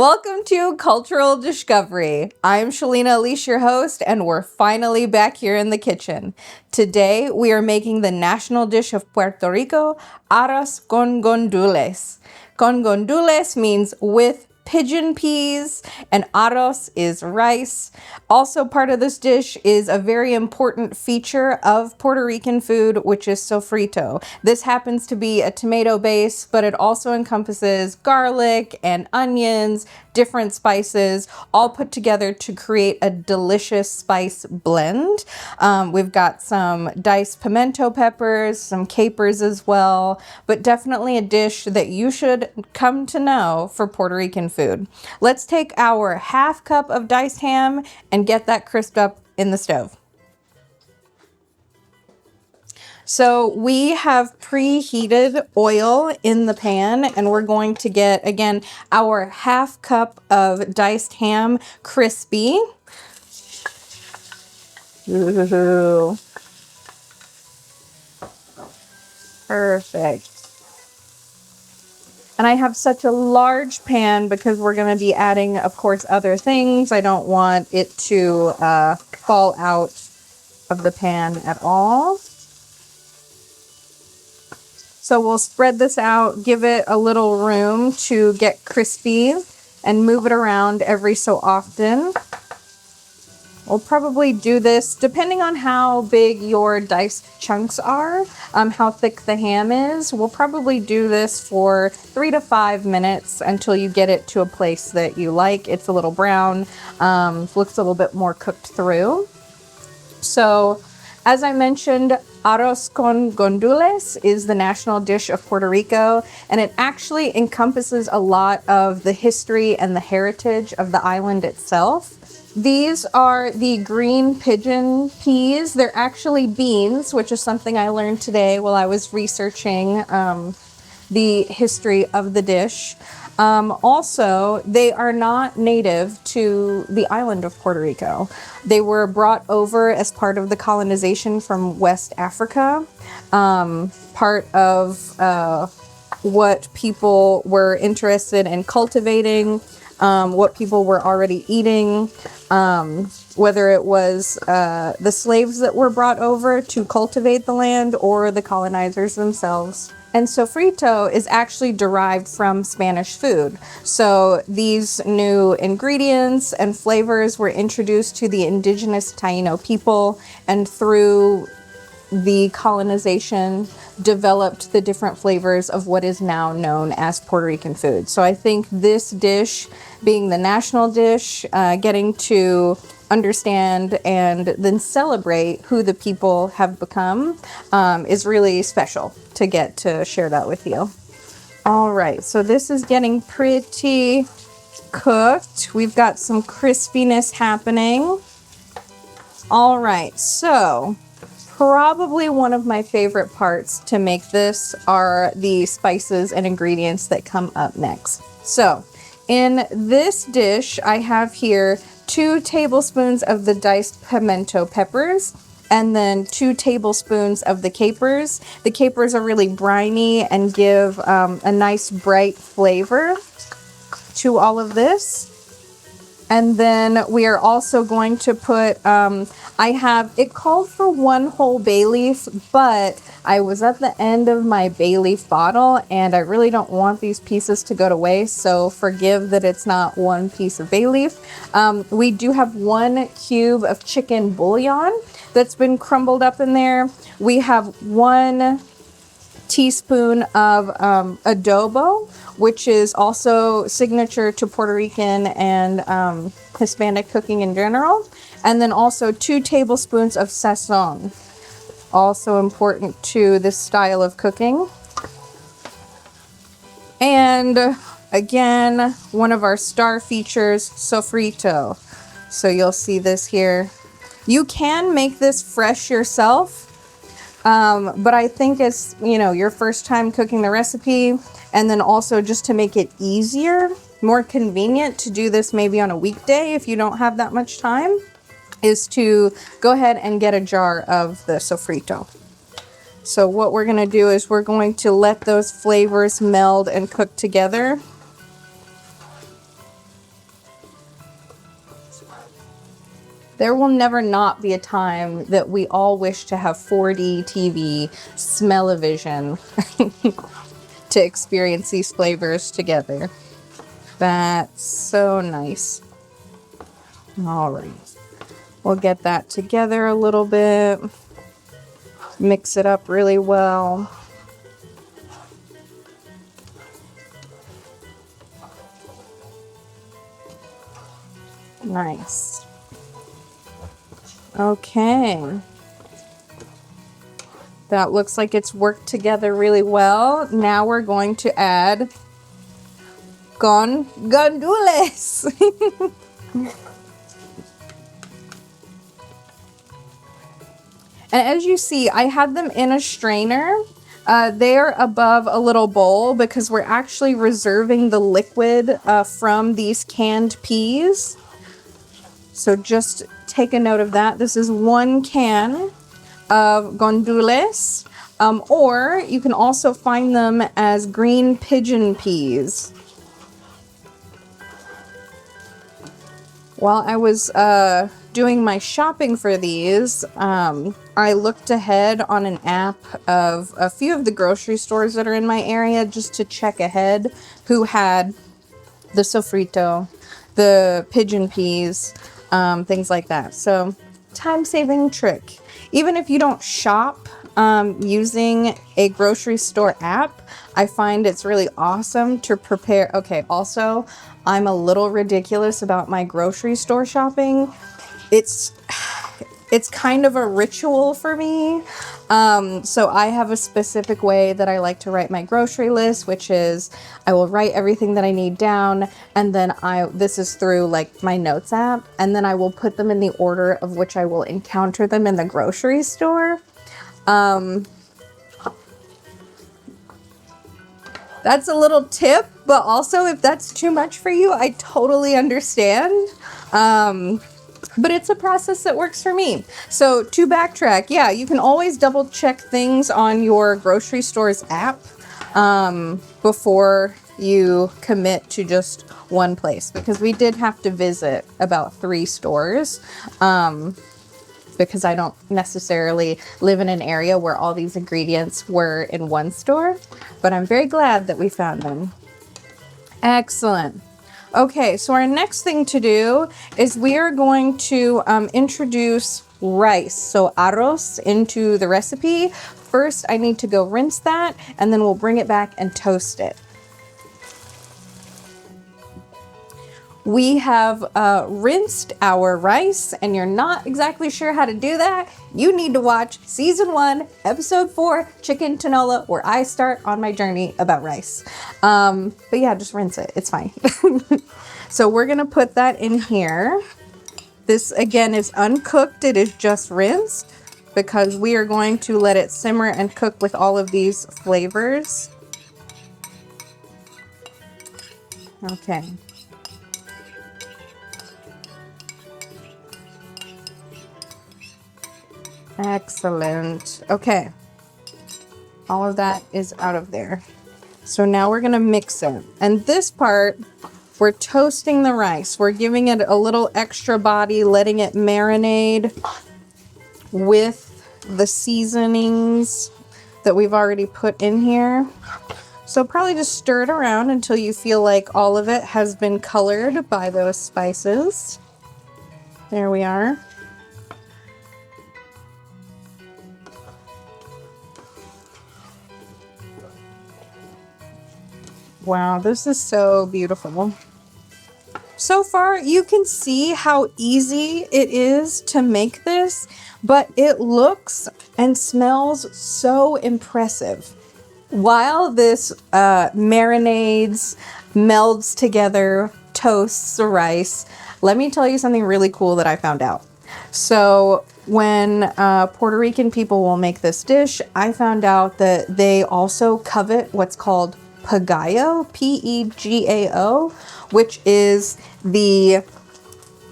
Welcome to Cultural Discovery. I'm Shelina Elyse, your host, and we're finally back here in the kitchen. Today, we are making the national dish of Puerto Rico, Arroz con Gandules. Con gandules means with pigeon peas, and arroz is rice. Also part of this dish is a very important feature of Puerto Rican food, which is sofrito. This happens to be a tomato base, but it also encompasses garlic and onions, different spices, all put together to create a delicious spice blend. We've got some diced pimento peppers, some capers as well, but definitely a dish that you should come to know for Puerto Rican food. Let's take our half cup of diced ham and get that crisped up in the stove. So we have preheated oil in the pan, and we're going to get, again, our half cup of diced ham crispy. Ooh. Perfect. And I have such a large pan because we're going to be adding, of course, other things. I don't want it to fall out of the pan at all. So we'll spread this out, give it a little room to get crispy, and move it around every so often. We'll probably do this depending on how big your diced chunks are, how thick the ham is. We'll probably do this for 3 to 5 minutes until you get it to a place that you like. It's a little brown, looks a little bit more cooked through. So, as I mentioned, Arroz con Gandules is the national dish of Puerto Rico, and it actually encompasses a lot of the history and the heritage of the island itself. These are the green pigeon peas. They're actually beans, which is something I learned today while I was researching the history of the dish. Also, they are not native to the island of Puerto Rico. They were brought over as part of the colonization from West Africa, part of what people were interested in cultivating, what people were already eating, whether it was the slaves that were brought over to cultivate the land or the colonizers themselves. And sofrito is actually derived from Spanish food. So these new ingredients and flavors were introduced to the indigenous Taino people, and through the colonization developed the different flavors of what is now known as Puerto Rican food. So I think this dish, being the national dish, getting to understand and then celebrate who the people have become, is really special to get to share that with you. All right, so this is getting pretty cooked. We've got some crispiness happening. All right, so probably one of my favorite parts to make this are the spices and ingredients that come up next. So in this dish, I have here 2 tablespoons of the diced pimento peppers, and then 2 tablespoons of the capers. The capers are really briny and give a nice bright flavor to all of this. And then we are also going to put, it called for 1 whole bay leaf, but I was at the end of my bay leaf bottle and I really don't want these pieces to go to waste, so forgive that it's not 1 piece of bay leaf. We do have 1 cube of chicken bouillon that's been crumbled up in there. We have 1 teaspoon of adobo, which is also signature to Puerto Rican and Hispanic cooking in general. And then also 2 tablespoons of sazon, also important to this style of cooking. And again, one of our star features, sofrito. So you'll see this here. You can make this fresh yourself, but I think it's, your first time cooking the recipe, and then also just to make it easier, more convenient to do this maybe on a weekday if you don't have that much time, is to go ahead and get a jar of the sofrito. So what we're going to do is we're going to let those flavors meld and cook together. There will never not be a time that we all wish to have 4D TV, smell-o-vision to experience these flavors together. That's so nice. All right. We'll get that together a little bit. Mix it up really well. Nice. Okay. That looks like it's worked together really well. Now we're going to add gandules. And as you see, I had them in a strainer. They're above a little bowl because we're actually reserving the liquid from these canned peas. So just take a note of that. This is 1 can of gandules, or you can also find them as green pigeon peas. While I was doing my shopping for these, I looked ahead on an app of a few of the grocery stores that are in my area just to check ahead who had the sofrito, the pigeon peas, things like that. So, time-saving trick. Even if you don't shop using a grocery store app, I find it's really awesome to prepare. Okay, also, I'm a little ridiculous about my grocery store shopping. It's kind of a ritual for me. So I have a specific way that I like to write my grocery list, which is I will write everything that I need down, and then this is through like my notes app, and then I will put them in the order of which I will encounter them in the grocery store. That's a little tip, but also if that's too much for you, I totally understand. But it's a process that works for me. So to backtrack, yeah, you can always double check things on your grocery store's app before you commit to just one place, because we did have to visit about 3 stores because I don't necessarily live in an area where all these ingredients were in one store, but I'm very glad that we found them. Excellent. Okay, so our next thing to do is we are going to introduce rice, so arroz, into the recipe. First, I need to go rinse that, and then we'll bring it back and toast it. We have rinsed our rice, and you're not exactly sure how to do that. You need to watch season 1, episode 4, Chicken Tinola, where I start on my journey about rice. But yeah, just rinse it. It's fine. So we're gonna put that in here. This again is uncooked. It is just rinsed because we are going to let it simmer and cook with all of these flavors. Okay. Excellent. Okay. All of that is out of there. So now we're going to mix it. And this part, we're toasting the rice. We're giving it a little extra body, letting it marinate with the seasonings that we've already put in here. So probably just stir it around until you feel like all of it has been colored by those spices. There we are. Wow, this is so beautiful. So far, you can see how easy it is to make this, but it looks and smells so impressive. While this marinades, melds together, toasts the rice, let me tell you something really cool that I found out. So when Puerto Rican people will make this dish, I found out that they also covet what's called pegao, P-E-G-A-O, which is the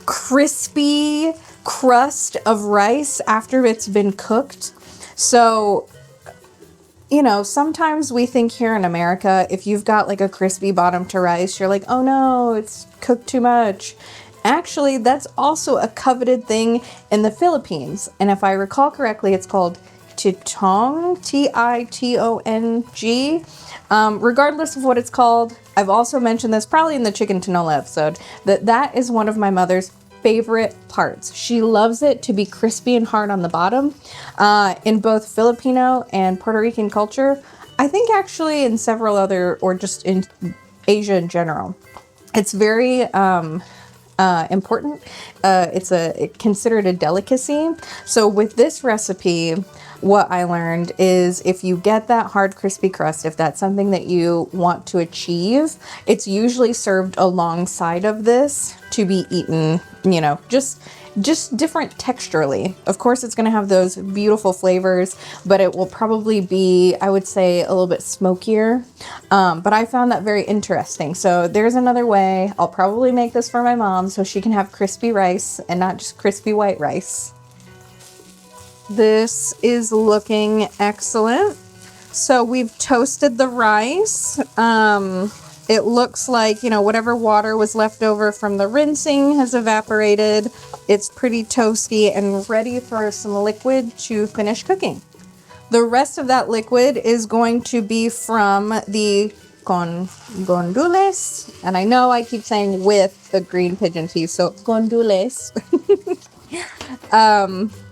crispy crust of rice after it's been cooked. So, you know, sometimes we think here in America, if you've got like a crispy bottom to rice, you're like, oh no, it's cooked too much. Actually, that's also a coveted thing in the Philippines. And if I recall correctly, it's called Titong, T-I-T-O-N-G. Regardless of what it's called, I've also mentioned this probably in the chicken tinola episode, that is one of my mother's favorite parts. She loves it to be crispy and hard on the bottom. In both Filipino and Puerto Rican culture, I think actually in several other, or just in Asia in general, it's very important. It's considered a delicacy. So with this recipe, what I learned is if you get that hard crispy crust, if that's something that you want to achieve, it's usually served alongside of this to be eaten, you know, just different texturally. Of course, it's going to have those beautiful flavors, but it will probably be, I would say, a little bit smokier. But I found that very interesting. So there's another way. I'll probably make this for my mom so she can have crispy rice and not just crispy white rice. This is looking excellent. So we've toasted the rice. It looks like, you know, whatever water was left over from the rinsing has evaporated. It's pretty toasty and ready for some liquid to finish cooking. The rest of that liquid is going to be from the Gandules. And I know I keep saying with the green pigeon teeth, so Gandules.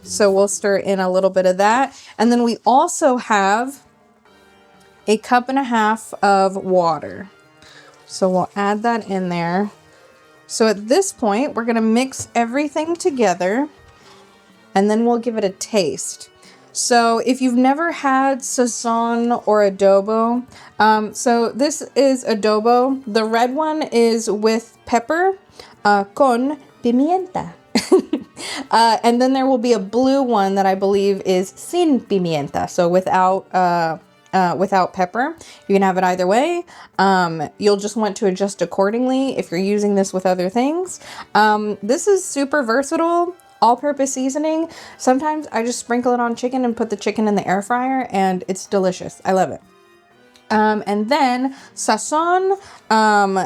So we'll stir in a little bit of that. And then we also have a 1.5 cups of water. So we'll add that in there. So at this point, we're going to mix everything together and then we'll give it a taste. So if you've never had sazon or adobo, so this is adobo. The red one is with pepper, con pimienta. And then there will be a blue one that I believe is sin pimienta. So without pepper. You can have it either way. You'll just want to adjust accordingly if you're using this with other things. This is super versatile, all-purpose seasoning. Sometimes I just sprinkle it on chicken and put the chicken in the air fryer and it's delicious. I love it. And then sazon,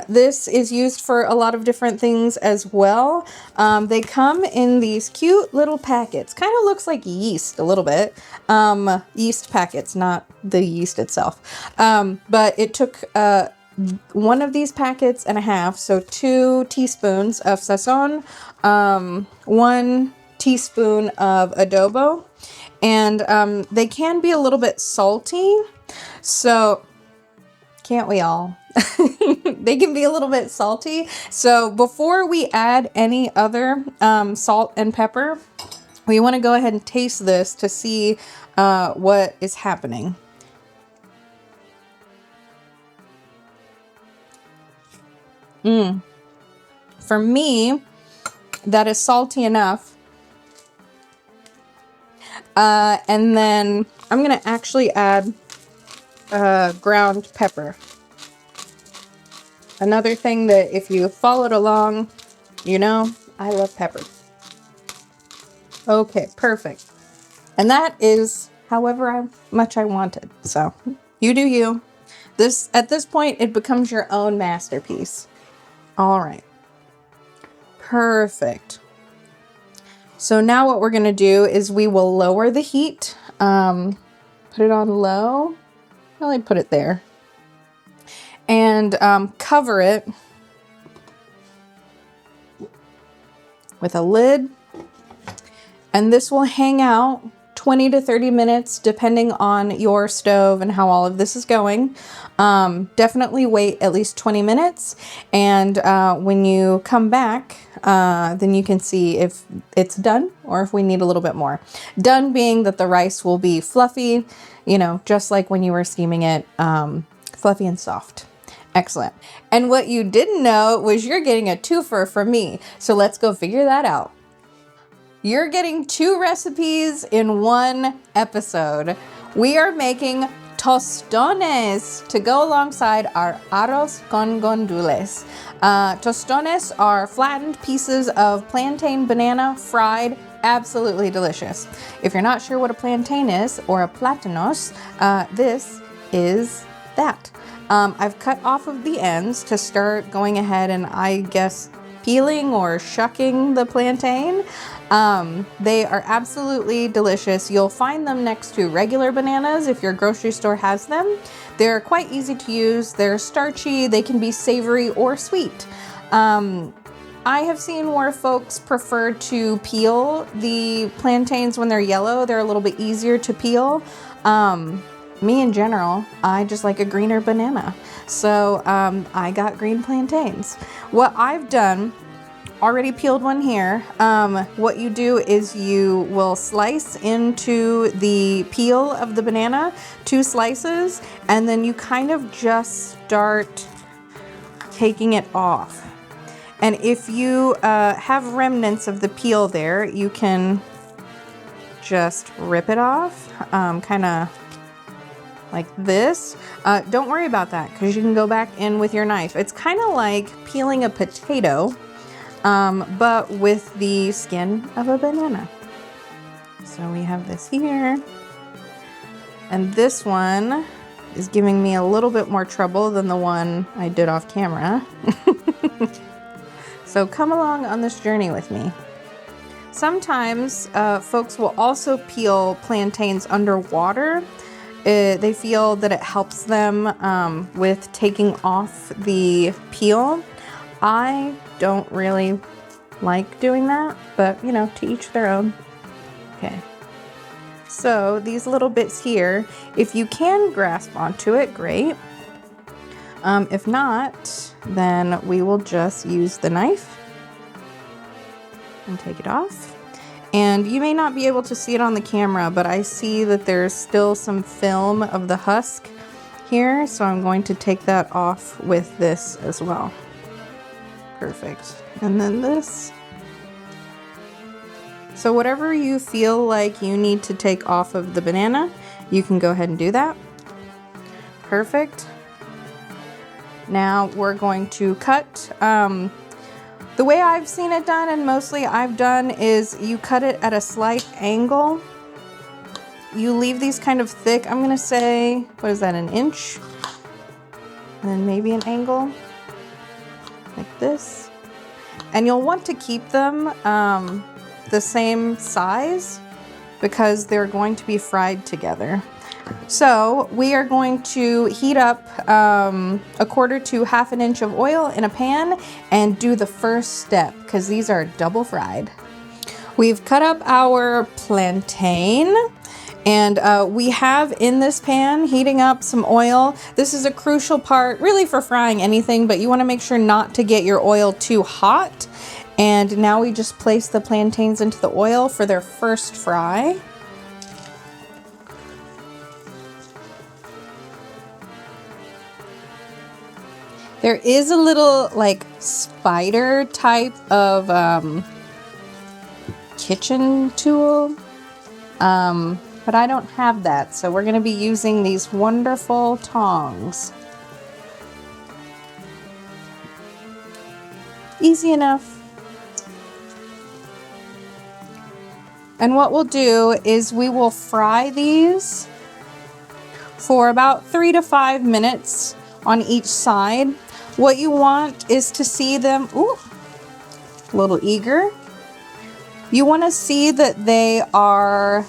this is used for a lot of different things as well. They come in these cute little packets. Kind of looks like yeast a little bit. Yeast packets, not the yeast itself. But it took one of these packets and a half, so 2 teaspoons of sazon, 1 teaspoon of adobo, and they can be a little bit salty. So can't we all? They can be a little bit salty. So before we add any other salt and pepper, we want to go ahead and taste this to see what is happening. For me, that is salty enough. And then I'm going to actually add ground pepper. Another thing that if you followed along, you know, I love pepper. Okay, perfect. And that is however much I wanted. So you do you. At this point, it becomes your own masterpiece. All right. Perfect. So now what we're going to do is we will lower the heat. Put it on low. Really put it there. And cover it with a lid. And this will hang out 20 to 30 minutes depending on your stove and how all of this is going. Definitely wait at least 20 minutes. And when you come back, then you can see if it's done or if we need a little bit more. Done being that the rice will be fluffy, you know, just like when you were steaming it, fluffy and soft. Excellent. And what you didn't know was you're getting a twofer from me. So let's go figure that out. You're getting 2 recipes in one episode. We are making tostones to go alongside our arroz con gandules. Tostones are flattened pieces of plantain banana fried. Absolutely delicious. If you're not sure what a plantain is or a platanos, this is that. I've cut off of the ends to start going ahead and I guess peeling or shucking the plantain. They are absolutely delicious. You'll find them next to regular bananas if your grocery store has them. They're quite easy to use. They're starchy. They can be savory or sweet. I have seen where folks prefer to peel the plantains when they're yellow. They're a little bit easier to peel. Me in general, I just like a greener banana. So I got green plantains. What I've done, already peeled one here. What you do is you will slice into the peel of the banana, 2 slices, and then you kind of just start taking it off. And if you have remnants of the peel there, you can just rip it off, kind of like this. Don't worry about that because you can go back in with your knife. It's kind of like peeling a potato, but with the skin of a banana. So we have this here. And this one is giving me a little bit more trouble than the one I did off camera. So come along on this journey with me. Sometimes folks will also peel plantains underwater. They feel that it helps them with taking off the peel. I don't really like doing that, but you know, to each their own. Okay. So these little bits here, if you can grasp onto it, great. If not, then we will just use the knife and take it off. And you may not be able to see it on the camera, but I see that there's still some film of the husk here. So I'm going to take that off with this as well. Perfect. And then this. So whatever you feel like you need to take off of the banana, you can go ahead and do that. Perfect. Now we're going to cut. The way I've seen it done, and mostly I've done, is you cut it at a slight angle. You leave these kind of thick, I'm gonna say, what is that, an inch? And then maybe an angle, like this. And you'll want to keep them the same size because they're going to be fried together. So we are going to heat up 1/4 to 1/2 inch of oil in a pan and do the first step because these are double fried. We've cut up our plantain and we have in this pan heating up some oil. This is a crucial part really for frying anything, but you want to make sure not to get your oil too hot. And now we just place the plantains into the oil for their first fry. There is a little like spider type of kitchen tool, but I don't have that. So we're gonna be using these wonderful tongs. Easy enough. And what we'll do is we will fry these for about 3 to 5 minutes on each side. What you want is to see them, ooh, a little eager. You want to see that they are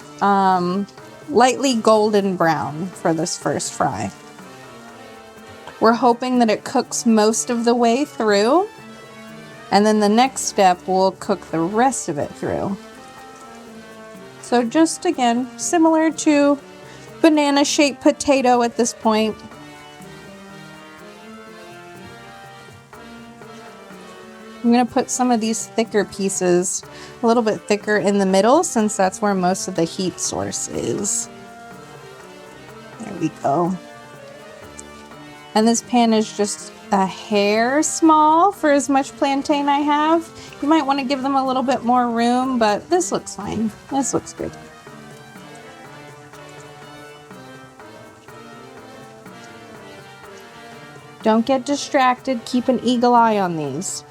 lightly golden brown for this first fry. We're hoping that it cooks most of the way through, and then the next step will cook the rest of it through. So just again, similar to banana-shaped potato at this point. I'm going to put some of these thicker pieces a little bit thicker in the middle since that's where most of the heat source is. There we go. And this pan is just a hair small for as much plantain I have. You might want to give them a little bit more room, but this looks fine. This looks good. Don't get distracted. Keep an eagle eye on these.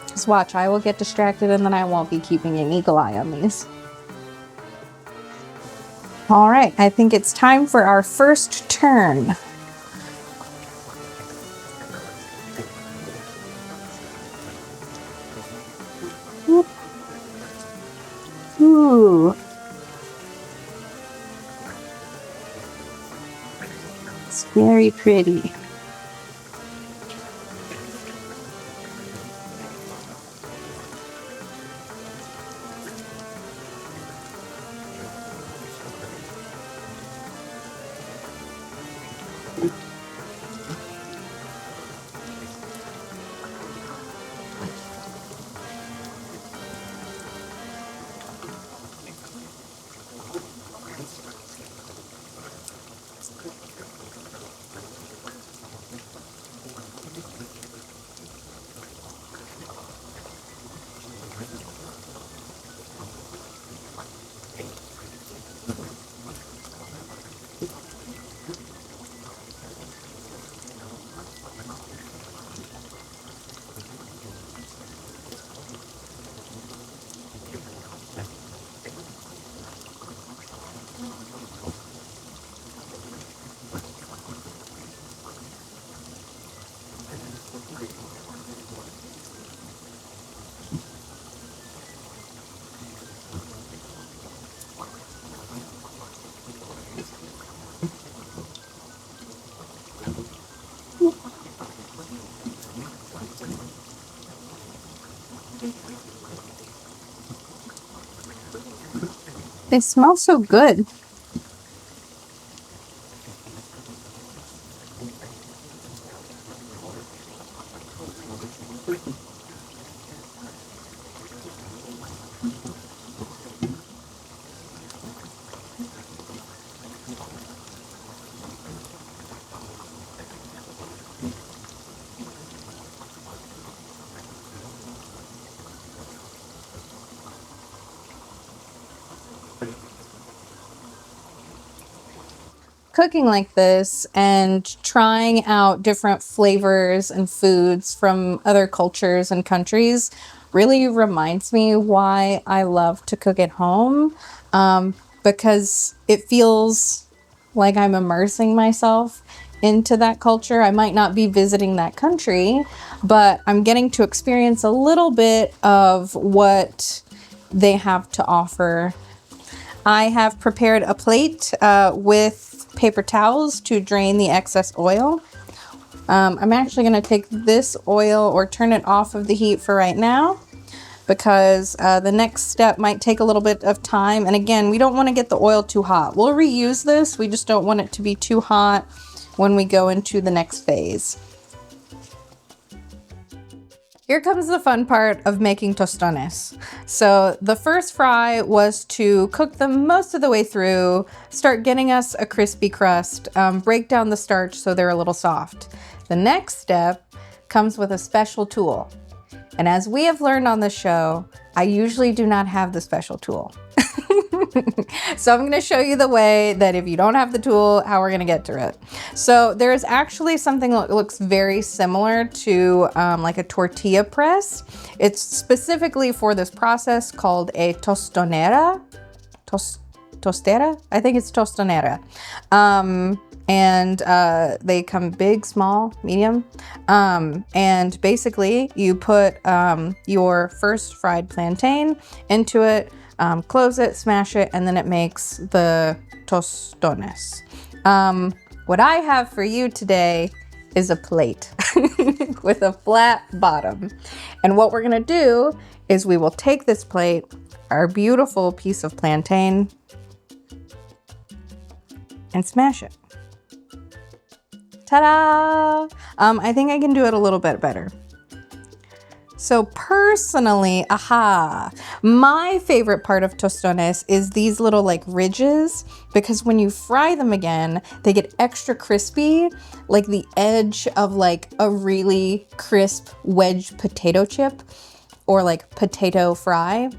Just watch, I will get distracted and then I won't be keeping an eagle eye on these. All right, I think it's time for our first turn. It's very pretty. They smell so good. Cooking like this and trying out different flavors and foods from other cultures and countries really reminds me why I love to cook at home, because it feels like I'm immersing myself into that culture. I might not be visiting that country, but I'm getting to experience a little bit of what they have to offer. I have prepared a plate with paper towels to drain the excess oil. I'm actually going to take this oil or turn it off of the heat for right now, because the next step might take a little bit of time. And again, we don't want to get the oil too hot. We'll reuse this. We just don't want it to be too hot when we go into the next phase. Here comes the fun part of making tostones. So the first fry was to cook them most of the way through, start getting us a crispy crust, break down the starch so they're a little soft. The next step comes with a special tool. And as we have learned on the show, I usually do not have the special tool. So I'm going to show you the way that if you don't have the tool, how we're going to get to it. So there is actually something that looks very similar to like a tortilla press. It's specifically for this process called a tostonera. Tostera? I think it's tostonera. And they come big, small, medium. And basically you put your first fried plantain into it, close it, smash it, and then it makes the tostones. What I have for you today is a plate with a flat bottom. And what we're gonna do is we will take this plate, our beautiful piece of plantain, and smash it. Ta-da! I think I can do it a little bit better. So personally, my favorite part of tostones is these little like ridges, because when you fry them again, they get extra crispy, like the edge of like a really crisp wedge potato chip or like potato fry.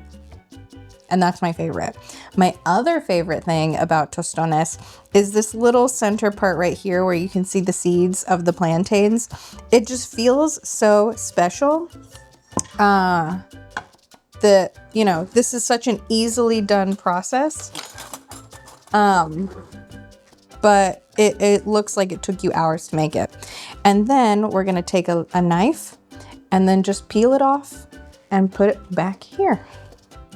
And that's my favorite. My other favorite thing about tostones is this little center part right here where you can see the seeds of the plantains. It just feels so special. This is such an easily done process. But it looks like it took you hours to make it. And then we're gonna take a knife and then just peel it off and put it back here.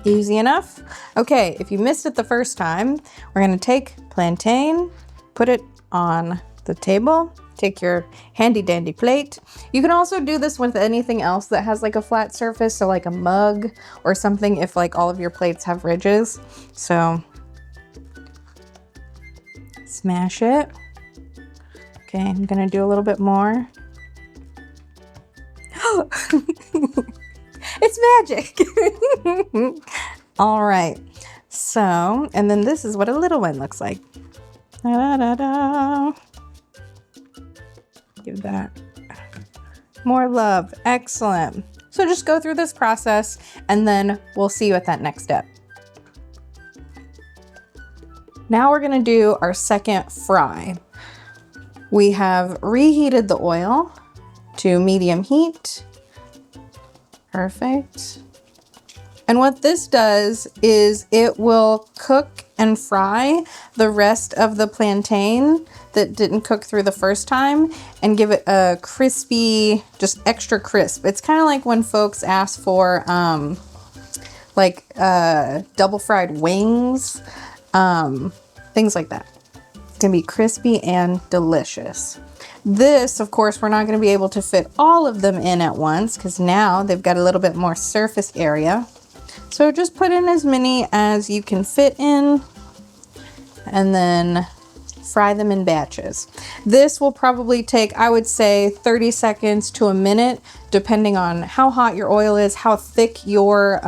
Easy enough. Okay, if you missed it the first time, we're gonna take plantain, put it on the table. Take your handy dandy plate. You can also do this with anything else that has like a flat surface, so like a mug or something if like all of your plates have ridges. So smash it. Okay, I'm gonna do a little bit more. It's magic. All right, so, and then this is what a little one looks like. Da, da, da. Give that more love. Excellent. So just go through this process and then we'll see you at that next step. Now we're gonna do our second fry. We have reheated the oil to medium heat. Perfect. And what this does is it will cook and fry the rest of the plantain that didn't cook through the first time and give it a crispy, just extra crisp. It's kind of like when folks ask for double fried wings, things like that. It's gonna be crispy and delicious. This, of course, we're not gonna be able to fit all of them in at once because now they've got a little bit more surface area. So just put in as many as you can fit in and then fry them in batches. This will probably take, I would say, 30 seconds to a minute, depending on how hot your oil is, how thick your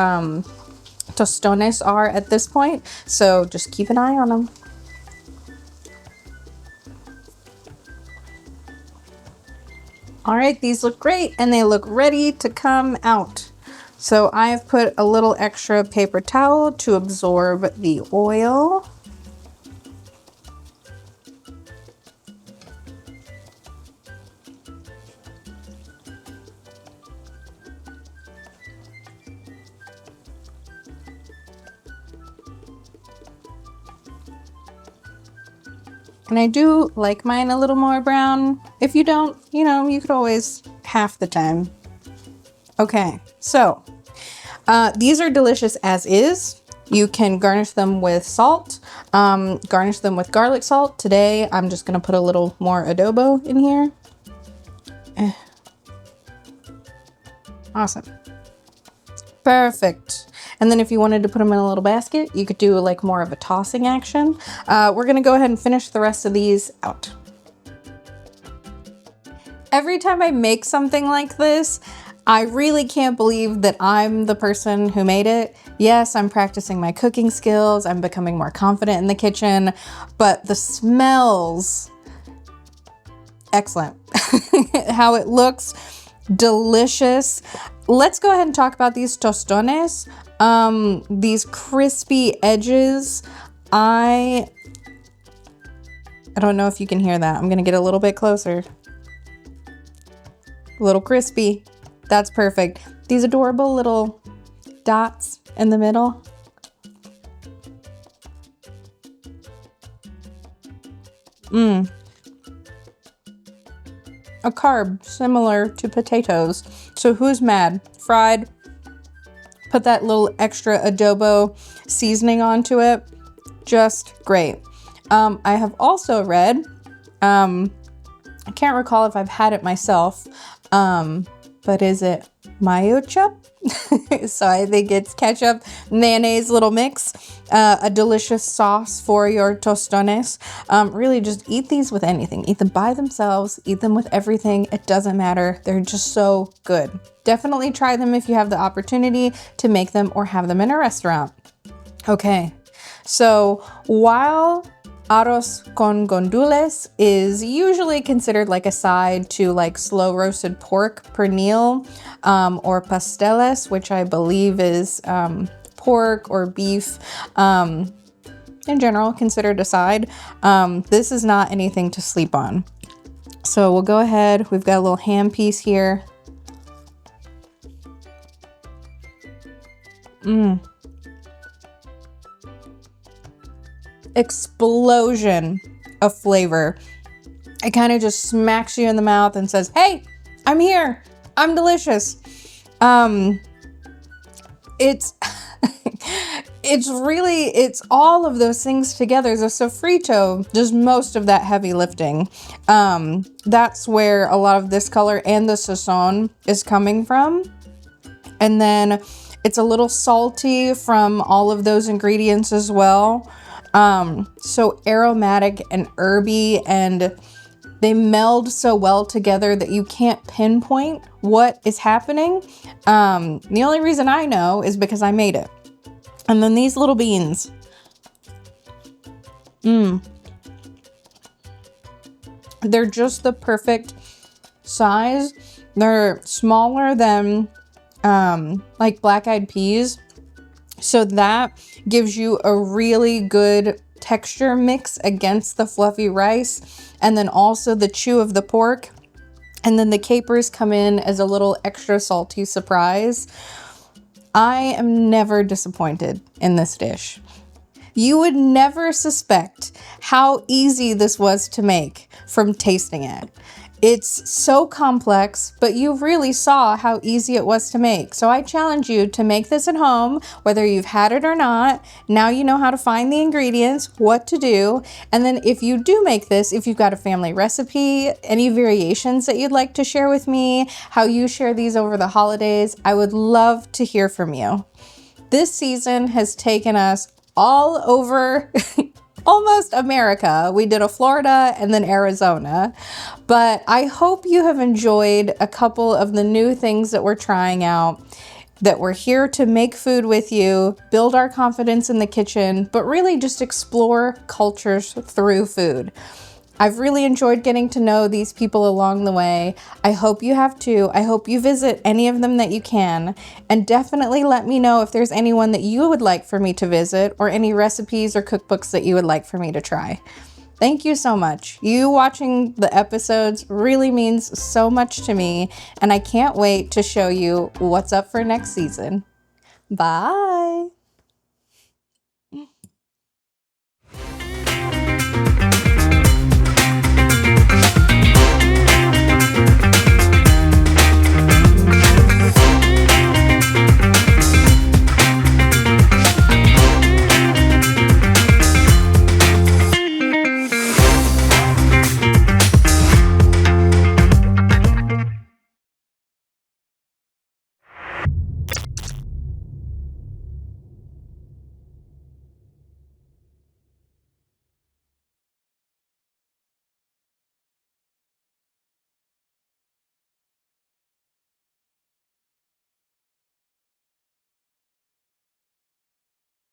tostones are at this point. So just keep an eye on them. All right, these look great and they look ready to come out. So I've put a little extra paper towel to absorb the oil. And I do like mine a little more brown. If you don't, you know, you could always half the time. Okay, so these are delicious as is. You can garnish them with salt, garnish them with garlic salt. Today, I'm just gonna put a little more adobo in here. Awesome. Perfect. And then if you wanted to put them in a little basket, you could do like more of a tossing action. We're gonna go ahead and finish the rest of these out. Every time I make something like this, I really can't believe that I'm the person who made it. Yes, I'm practicing my cooking skills. I'm becoming more confident in the kitchen, but the smells, excellent. How it looks, delicious. Let's go ahead and talk about these tostones. These crispy edges. I don't know if you can hear that. I'm gonna get a little bit closer. A little crispy. That's perfect. These adorable little dots in the middle. A carb similar to potatoes. So who's mad? Fried. Put that little extra adobo seasoning onto it. Just great. I have also read, I can't recall if I've had it myself, but is it mayo chup? So I think it's ketchup, mayonnaise, little mix, a delicious sauce for your tostones. Really just eat these with anything. Eat them by themselves, eat them with everything. It doesn't matter. They're just so good. Definitely try them if you have the opportunity to make them or have them in a restaurant. Okay, so while Arroz con gandules is usually considered like a side to like slow roasted pork pernil, or pasteles, which I believe is pork or beef, in general considered a side. This is not anything to sleep on. So we'll go ahead. We've got a little ham piece here. Explosion of flavor. It kind of just smacks you in the mouth and says, hey, I'm here. I'm delicious. It's It's all of those things together. The sofrito does most of that heavy lifting. That's where a lot of this color and the sazon is coming from. And then it's a little salty from all of those ingredients as well. So aromatic and herby, and they meld so well together that you can't pinpoint what is happening. The only reason I know is because I made it. And then these little beans. They're just the perfect size. They're smaller than like black-eyed peas. So that gives you a really good texture mix against the fluffy rice. And then also the chew of the pork. And then the capers come in as a little extra salty surprise. I am never disappointed in this dish. You would never suspect how easy this was to make from tasting it. It's so complex, but you really saw how easy it was to make. So I challenge you to make this at home, whether you've had it or not. Now you know how to find the ingredients, what to do. And then if you do make this, if you've got a family recipe, any variations that you'd like to share with me, how you share these over the holidays, I would love to hear from you. This season has taken us all over almost America. We did a Florida and then Arizona, but I hope you have enjoyed a couple of the new things that we're trying out, that we're here to make food with you, build our confidence in the kitchen, but really just explore cultures through food. I've really enjoyed getting to know these people along the way. I hope you have too. I hope you visit any of them that you can. And definitely let me know if there's anyone that you would like for me to visit, or any recipes or cookbooks that you would like for me to try. Thank you so much. You watching the episodes really means so much to me, and I can't wait to show you what's up for next season. Bye.